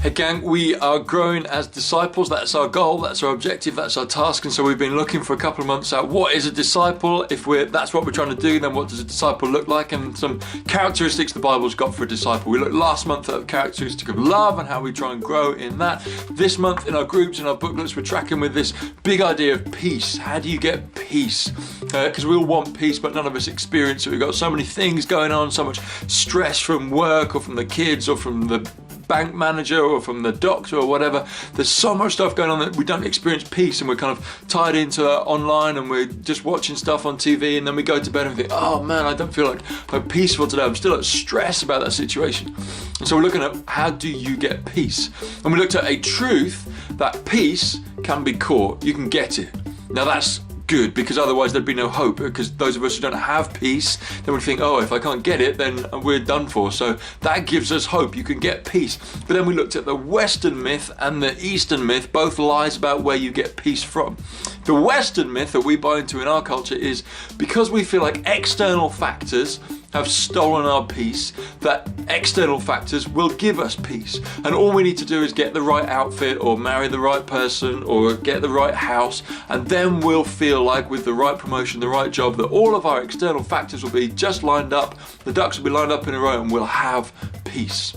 Hey gang, we are growing as disciples. That's our goal, that's our objective, that's our task. And so we've been looking for a couple of months at what is a disciple. If that's what we're trying to do, then what does a disciple look like? And some characteristics the Bible's got for a disciple. We looked last month at the characteristic of love and how we try and grow in that. This month in our groups, in our booklets, we're tracking with this big idea of peace. How do you get peace? Because we all want peace, but none of us experience it. We've got so many things going on, so much stress from work or from the kids or from the bank manager or from the doctor or whatever. There's so much stuff going on that we don't experience peace, and we're kind of tied into online and we're just watching stuff on TV, and then we go to bed and think, oh man, I don't feel like I'm peaceful today. I'm still at stress about that situation. And so we're looking at how do you get peace? And we looked at a truth that peace can be caught. You can get it. Now that's good, because otherwise there'd be no hope, because those of us who don't have peace, then we think, oh, if I can't get it, then we're done for. So that gives us hope. You can get peace. But then we looked at the Western myth and the Eastern myth, both lies about where you get peace from. The Western myth that we buy into in our culture is because we feel like external factors have stolen our peace, that external factors will give us peace. And all we need to do is get the right outfit or marry the right person or get the right house, and then we'll feel like with the right promotion, the right job, that all of our external factors will be just lined up, the ducks will be lined up in a row, and we'll have peace.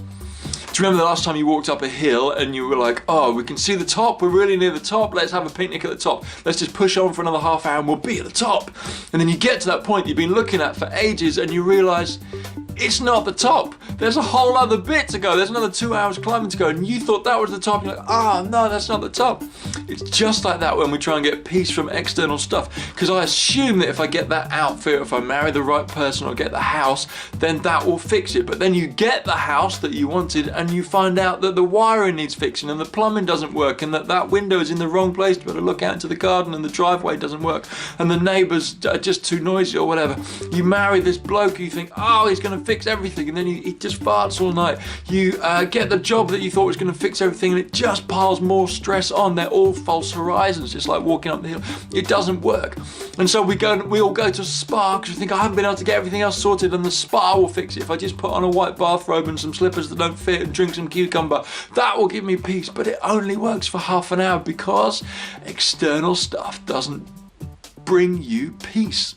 Do you remember the last time you walked up a hill and you were like, oh, we can see the top, we're really near the top, let's have a picnic at the top, let's just push on for another half hour and we'll be at the top. And then you get to that point you've been looking at for ages and you realise it's not the top. There's a whole other bit to go. There's another 2 hours climbing to go, and you thought that was the top. You're like, oh no, that's not the top. It's just like that when we try and get peace from external stuff. Because I assume that if I get that outfit, if I marry the right person or get the house, then that will fix it. But then you get the house that you wanted and you find out that the wiring needs fixing and the plumbing doesn't work, and that window is in the wrong place to be able to look out into the garden, and the driveway doesn't work, and the neighbours are just too noisy or whatever. You marry this bloke, you think, oh, he's going to fix everything, and then he just farts all night. You get the job that you thought was going to fix everything, and it just piles more stress on. They're all false horizons, just like walking up the hill. It doesn't work. And so we all go to a spa because we think, I haven't been able to get everything else sorted, and the spa will fix it. If I just put on a white bathrobe and some slippers that don't fit and drink some cucumber, that will give me peace. But it only works for half an hour because external stuff doesn't bring you peace.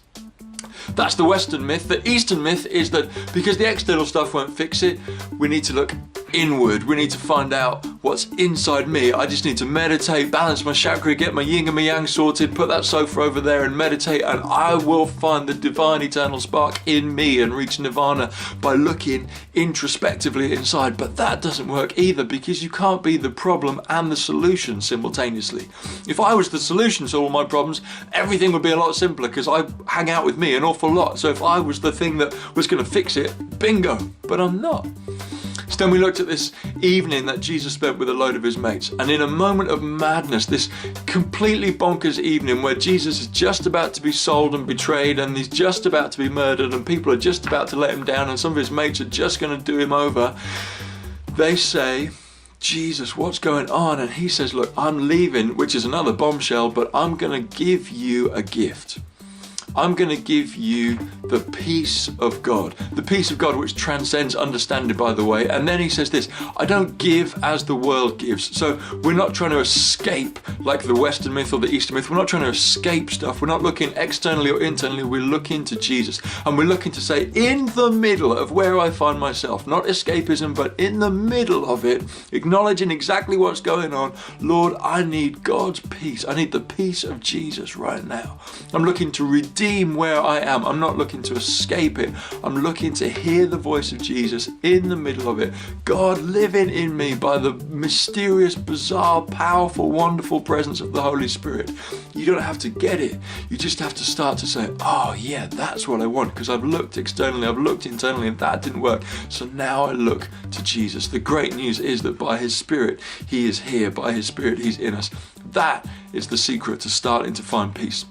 That's the Western myth. The Eastern myth is that because the external stuff won't fix it, we need to look inward. We need to find out what's inside me. I just need to meditate, balance my chakra, get my yin and my yang sorted, put that sofa over there and meditate, and I will find the divine eternal spark in me and reach nirvana by looking introspectively inside. But that doesn't work either, because you can't be the problem and the solution simultaneously. If I was the solution to all my problems, everything would be a lot simpler, because I hang out with me an awful lot. So if I was the thing that was going to fix it, bingo, but I'm not. So then we looked at this evening that Jesus spent with a load of his mates, and in a moment of madness, this completely bonkers evening where Jesus is just about to be sold and betrayed, and he's just about to be murdered, and people are just about to let him down, and some of his mates are just going to do him over, they say, Jesus, what's going on? And he says, look, I'm leaving, which is another bombshell, but I'm going to give you a gift. I'm going to give you the peace of God. The peace of God which transcends understanding, by the way. And then he says this, I don't give as the world gives. So we're not trying to escape like the Western myth or the Eastern myth. We're not trying to escape stuff. We're not looking externally or internally. We're looking to Jesus. And we're looking to say, in the middle of where I find myself, not escapism, but in the middle of it, acknowledging exactly what's going on, Lord, I need God's peace. I need the peace of Jesus right now. I'm looking to redeem where I am. I'm not looking to escape it. I'm looking to hear the voice of Jesus in the middle of it. God living in me by the mysterious, bizarre, powerful, wonderful presence of the Holy Spirit. You don't have to get it. You just have to start to say, oh yeah, that's what I want, because I've looked externally, I've looked internally, and that didn't work. So now I look to Jesus. The great news is that by his Spirit, he is here. By his Spirit, he's in us. That is the secret to starting to find peace.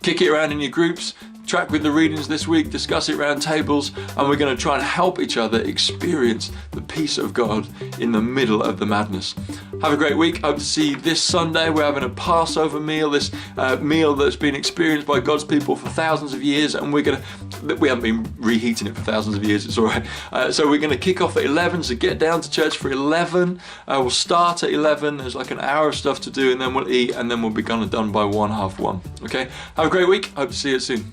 Kick it around in your groups, track with the readings this week, discuss it around tables, and we're going to try and help each other experience the peace of God in the middle of the madness. Have a great week. Hope to see you this Sunday. We're having a Passover meal, this meal that's been experienced by God's people for thousands of years, and we haven't been reheating it for thousands of years, it's all right. So we're going to kick off at 11, so get down to church for 11. We'll start at 11, there's like an hour of stuff to do, and then we'll eat, and then we'll be kind of done by 1:30. Okay, have a great week. Hope to see you soon.